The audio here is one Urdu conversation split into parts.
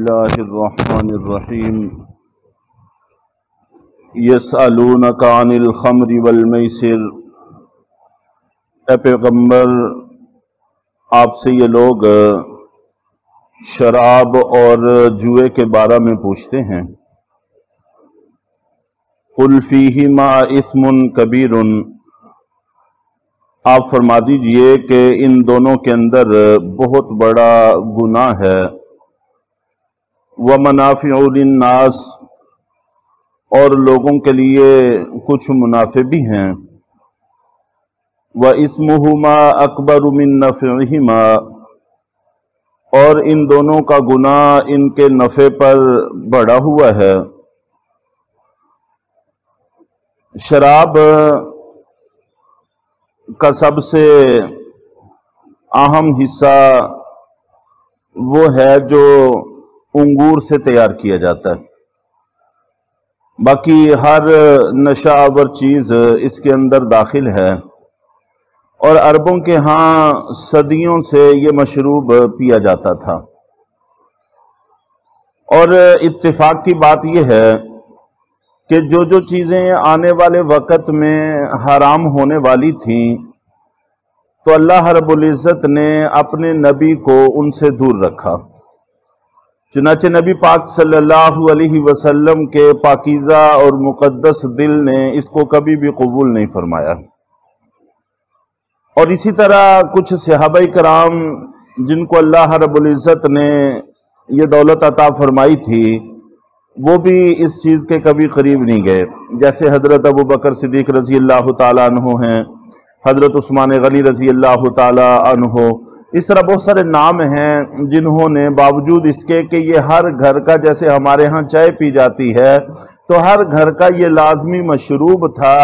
اللہ الرحمن الرحیم یسألونک عن الخمر والمیسر۔ اے پیغمبر، آپ سے یہ لوگ شراب اور جوئے کے بارے میں پوچھتے ہیں۔ قل فیہما اثم کبیر، آپ فرما دیجئے کہ ان دونوں کے اندر بہت بڑا گناہ ہے۔ ومنافع للناس، اور لوگوں کے لیے کچھ منافع بھی ہیں۔ وَإِثْمُهُمَا أَكْبَرُ مِن نَّفْعِهِمَا، اور ان دونوں کا گناہ ان کے نفع پر بڑا ہوا ہے۔ شراب کا سب سے اہم حصہ وہ ہے جو انگور سے تیار کیا جاتا ہے، باقی ہر نشہ آور چیز اس کے اندر داخل ہے، اور عربوں کے ہاں صدیوں سے یہ مشروب پیا جاتا تھا۔ اور اتفاق کی بات یہ ہے کہ جو چیزیں آنے والے وقت میں حرام ہونے والی تھیں تو اللہ رب العزت نے اپنے نبی کو ان سے دور رکھا۔ چنانچہ نبی پاک صلی اللہ علیہ وسلم کے پاکیزہ اور مقدس دل نے اس کو کبھی بھی قبول نہیں فرمایا۔ اور اسی طرح کچھ صحابہ کرام جن کو اللہ رب العزت نے یہ دولت عطا فرمائی تھی، وہ بھی اس چیز کے کبھی قریب نہیں گئے، جیسے حضرت ابو بکر صدیق رضی اللہ تعالیٰ عنہ ہیں، حضرت عثمان غنی رضی اللہ تعالیٰ عنہ، اس طرح بہت سارے نام ہیں جنہوں نے باوجود اس کے کہ یہ ہر گھر کا، جیسے ہمارے ہاں چائے پی جاتی ہے تو ہر گھر کا یہ لازمی مشروب تھا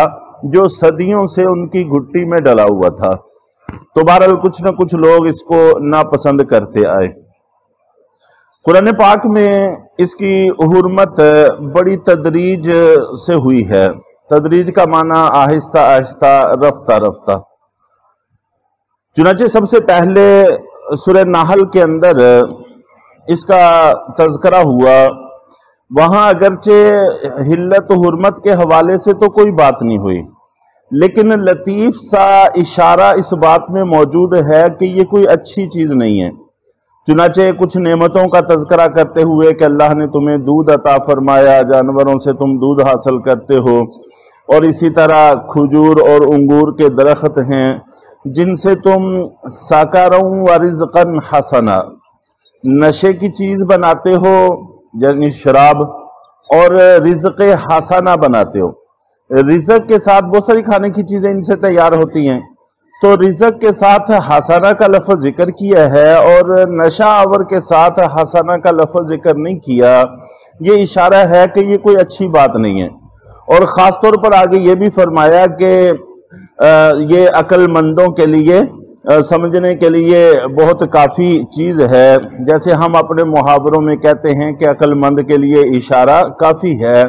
جو صدیوں سے ان کی گھٹی میں ڈلا ہوا تھا، تو بہرحال کچھ نہ کچھ لوگ اس کو ناپسند کرتے آئے۔ قرآن پاک میں اس کی حرمت بڑی تدریج سے ہوئی ہے۔ تدریج کا معنی آہستہ آہستہ، رفتہ رفتہ۔ چنانچہ سب سے پہلے سورہ نحل کے اندر اس کا تذکرہ ہوا، وہاں اگرچہ حلت و حرمت کے حوالے سے تو کوئی بات نہیں ہوئی، لیکن لطیف سا اشارہ اس بات میں موجود ہے کہ یہ کوئی اچھی چیز نہیں ہے۔ چنانچہ کچھ نعمتوں کا تذکرہ کرتے ہوئے کہ اللہ نے تمہیں دودھ عطا فرمایا، جانوروں سے تم دودھ حاصل کرتے ہو، اور اسی طرح کھجور اور انگور کے درخت ہیں جن سے تم ساکاروں و رزقن حسنا، نشے کی چیز بناتے ہو یعنی شراب، اور رزق حسنا بناتے ہو۔ رزق کے ساتھ بہت ساری کھانے کی چیزیں ان سے تیار ہوتی ہیں، تو رزق کے ساتھ حسنا کا لفظ ذکر کیا ہے اور نشہ آور کے ساتھ حسنا کا لفظ ذکر نہیں کیا۔ یہ اشارہ ہے کہ یہ کوئی اچھی بات نہیں ہے، اور خاص طور پر آگے یہ بھی فرمایا کہ یہ عقل مندوں کے لیے سمجھنے کے لیے بہت کافی چیز ہے، جیسے ہم اپنے محاوروں میں کہتے ہیں کہ عقل مند کے لیے اشارہ کافی ہے۔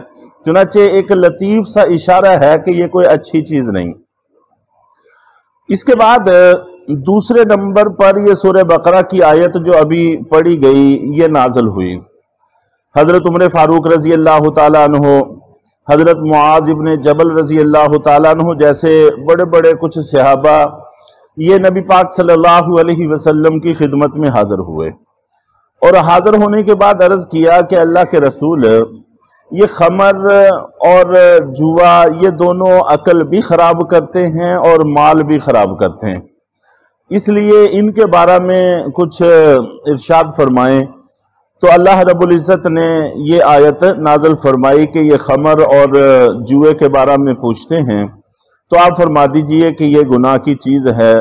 چنانچہ ایک لطیف سا اشارہ ہے کہ یہ کوئی اچھی چیز نہیں۔ اس کے بعد دوسرے نمبر پر یہ سورہ بقرہ کی آیت جو ابھی پڑھی گئی یہ نازل ہوئی۔ حضرت عمر فاروق رضی اللہ تعالیٰ عنہ، حضرت معاذ ابن جبل رضی اللہ تعالیٰ عنہ جیسے بڑے بڑے کچھ صحابہ یہ نبی پاک صلی اللہ علیہ وسلم کی خدمت میں حاضر ہوئے، اور حاضر ہونے کے بعد عرض کیا کہ اللہ کے رسول، یہ خمر اور جوا یہ دونوں عقل بھی خراب کرتے ہیں اور مال بھی خراب کرتے ہیں، اس لیے ان کے بارے میں کچھ ارشاد فرمائیں۔ تو اللہ رب العزت نے یہ آیت نازل فرمائی کہ یہ خمر اور جوئے کے بارے میں پوچھتے ہیں، تو آپ فرما دیجئے کہ یہ گناہ کی چیز ہے،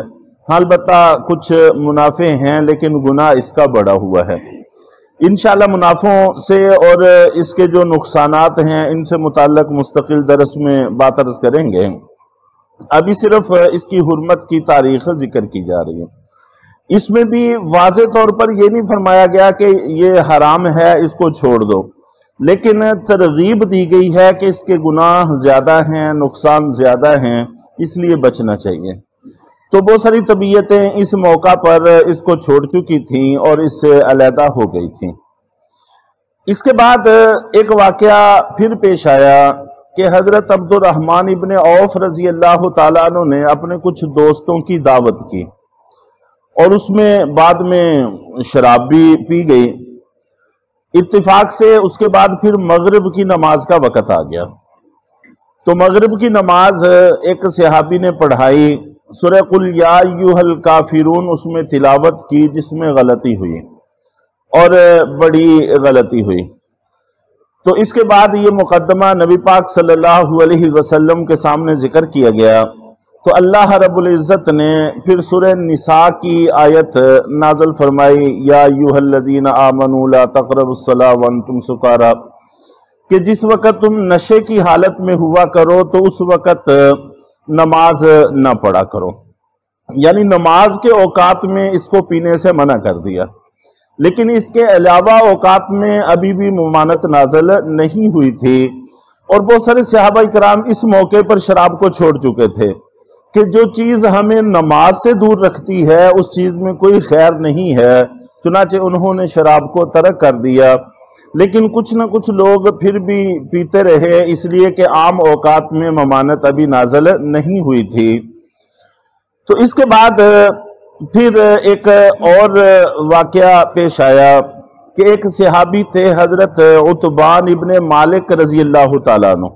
البتہ کچھ منافع ہیں لیکن گناہ اس کا بڑا ہوا ہے۔ انشاءاللہ منافعوں سے اور اس کے جو نقصانات ہیں ان سے متعلق مستقل درس میں بات عرض کریں گے، ابھی صرف اس کی حرمت کی تاریخ ذکر کی جا رہی ہے۔ اس میں بھی واضح طور پر یہ نہیں فرمایا گیا کہ یہ حرام ہے اس کو چھوڑ دو، لیکن ترغیب دی گئی ہے کہ اس کے گناہ زیادہ ہیں، نقصان زیادہ ہیں، اس لیے بچنا چاہیے۔ تو بہت ساری طبیعتیں اس موقع پر اس کو چھوڑ چکی تھیں اور اس سے علیحدہ ہو گئی تھیں۔ اس کے بعد ایک واقعہ پھر پیش آیا کہ حضرت عبد الرحمن ابن عوف رضی اللہ تعالیٰ عنہ نے اپنے کچھ دوستوں کی دعوت کی اور اس میں بعد میں شراب بھی پی گئی۔ اتفاق سے اس کے بعد پھر مغرب کی نماز کا وقت آ گیا، تو مغرب کی نماز ایک صحابی نے پڑھائی، سورہ قل یا ایھا الکافرون اس میں تلاوت کی، جس میں غلطی ہوئی اور بڑی غلطی ہوئی۔ تو اس کے بعد یہ مقدمہ نبی پاک صلی اللہ علیہ وسلم کے سامنے ذکر کیا گیا، تو اللہ رب العزت نے پھر سورہ نساء کی آیت نازل فرمائی، یا ایھا الذین آمنوا لا تقربوا الصلاۃ وانتم سکارى، کہ جس وقت تم نشے کی حالت میں ہوا کرو تو اس وقت نماز نہ پڑھا کرو، یعنی نماز کے اوقات میں اس کو پینے سے منع کر دیا، لیکن اس کے علاوہ اوقات میں ابھی بھی ممانعت نازل نہیں ہوئی تھی، اور بہت سارے صحابہ کرام اس موقع پر شراب کو چھوڑ چکے تھے کہ جو چیز ہمیں نماز سے دور رکھتی ہے اس چیز میں کوئی خیر نہیں ہے، چنانچہ انہوں نے شراب کو ترک کر دیا۔ لیکن کچھ نہ کچھ لوگ پھر بھی پیتے رہے، اس لیے کہ عام اوقات میں ممانعت ابھی نازل نہیں ہوئی تھی۔ تو اس کے بعد پھر ایک اور واقعہ پیش آیا کہ ایک صحابی تھے حضرت عتبان ابن مالک رضی اللہ تعالیٰ عنہ،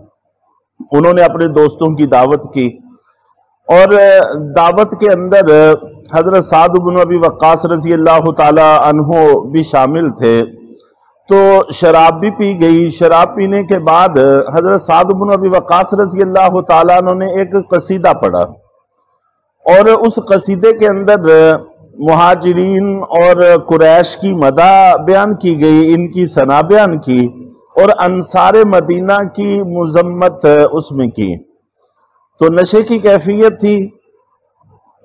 انہوں نے اپنے دوستوں کی دعوت کی اور دعوت کے اندر حضرت سعد بن ابی وقاص رضی اللہ تعالیٰ عنہ بھی شامل تھے، تو شراب بھی پی گئی۔ شراب پینے کے بعد حضرت سعد بن ابی وقاص رضی اللہ تعالیٰ عنہ نے ایک قصیدہ پڑھا، اور اس قصیدے کے اندر مہاجرین اور قریش کی مدح بیان کی گئی، ان کی ثنا بیان کی، اور انصار مدینہ کی مذمت اس میں کی۔ تو نشے کی کیفیت تھی۔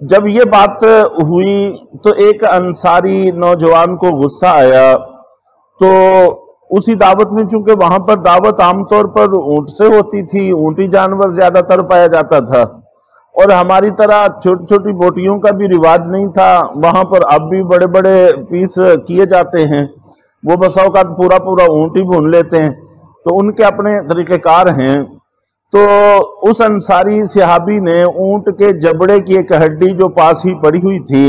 جب یہ بات ہوئی تو ایک انصاری نوجوان کو غصہ آیا، تو اسی دعوت میں، چونکہ وہاں پر دعوت عام طور پر اونٹ سے ہوتی تھی، اونٹی جانور زیادہ تر پایا جاتا تھا، اور ہماری طرح چھوٹی چھوٹی بوٹیوں کا بھی رواج نہیں تھا، وہاں پر اب بھی بڑے بڑے پیس کیے جاتے ہیں، وہ بسا اوقات پورا پورا اونٹ ہی بھون لیتے ہیں، تو ان کے اپنے طریقہ کار ہیں۔ تو اس انصاری صحابی نے اونٹ کے جبڑے کی ایک ہڈی جو پاس ہی پڑی ہوئی تھی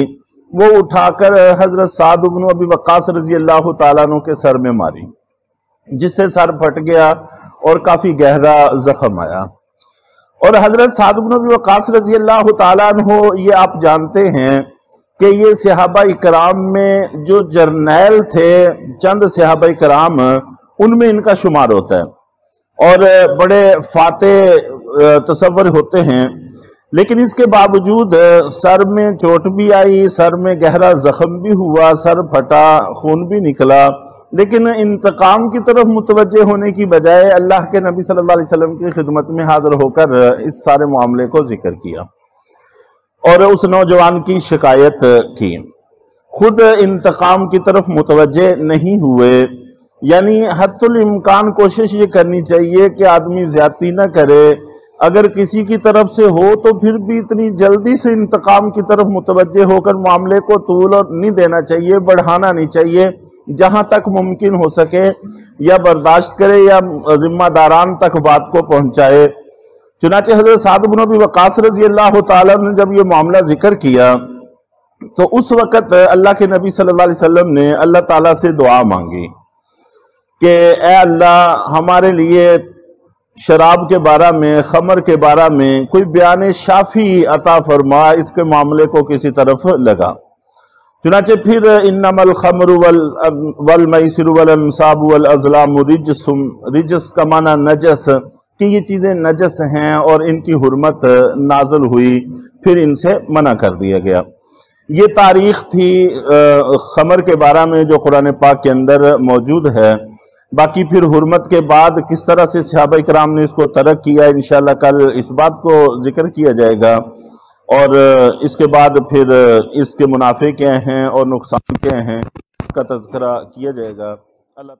وہ اٹھا کر حضرت سعد بن ابی وقاص رضی اللہ تعالیٰ عنہ کے سر میں ماری، جس سے سر پھٹ گیا اور کافی گہرا زخم آیا۔ اور حضرت سعد بن ابی وقاص رضی اللہ تعالیٰ عنہ، یہ آپ جانتے ہیں کہ یہ صحابہ اکرام میں جو جرنیل تھے، چند صحابہ اکرام، ان میں ان کا شمار ہوتا ہے اور بڑے فاتح تصور ہوتے ہیں، لیکن اس کے باوجود سر میں چوٹ بھی آئی، سر میں گہرا زخم بھی ہوا، سر پھٹا، خون بھی نکلا، لیکن انتقام کی طرف متوجہ ہونے کی بجائے اللہ کے نبی صلی اللہ علیہ وسلم کی خدمت میں حاضر ہو کر اس سارے معاملے کو ذکر کیا اور اس نوجوان کی شکایت کی۔ خود انتقام کی طرف متوجہ نہیں ہوئے، یعنی حد الامکان کوشش یہ کرنی چاہیے کہ آدمی زیادتی نہ کرے، اگر کسی کی طرف سے ہو تو پھر بھی اتنی جلدی سے انتقام کی طرف متوجہ ہو کر معاملے کو طول نہیں دینا چاہیے، بڑھانا نہیں چاہیے، جہاں تک ممکن ہو سکے یا برداشت کرے یا ذمہ داران تک بات کو پہنچائے۔ چنانچہ حضرت سعد بن ابی وقاص رضی اللہ تعالیٰ نے جب یہ معاملہ ذکر کیا تو اس وقت اللہ کے نبی صلی اللہ علیہ وسلم نے اللہ تعالیٰ سے دعا مانگی کہ اے اللہ، ہمارے لیے شراب کے بارے میں، خمر کے بارے میں کوئی بیان شافی عطا فرما، اس کے معاملے کو کسی طرف لگا۔ چنانچہ پھر انما الخمر والمیسر والانصاب والازلام رجس کا معنی نجس، کہ یہ چیزیں نجس ہیں اور ان کی حرمت نازل ہوئی، پھر ان سے منع کر دیا گیا۔ یہ تاریخ تھی خمر کے بارے میں جو قرآن پاک کے اندر موجود ہے۔ باقی پھر حرمت کے بعد کس طرح سے صحابہ کرام نے اس کو ترک کیا، انشاءاللہ کل اس بات کو ذکر کیا جائے گا، اور اس کے بعد پھر اس کے منافع کیا ہیں اور نقصان کیا ہیں کا تذکرہ کیا جائے گا۔ اللہ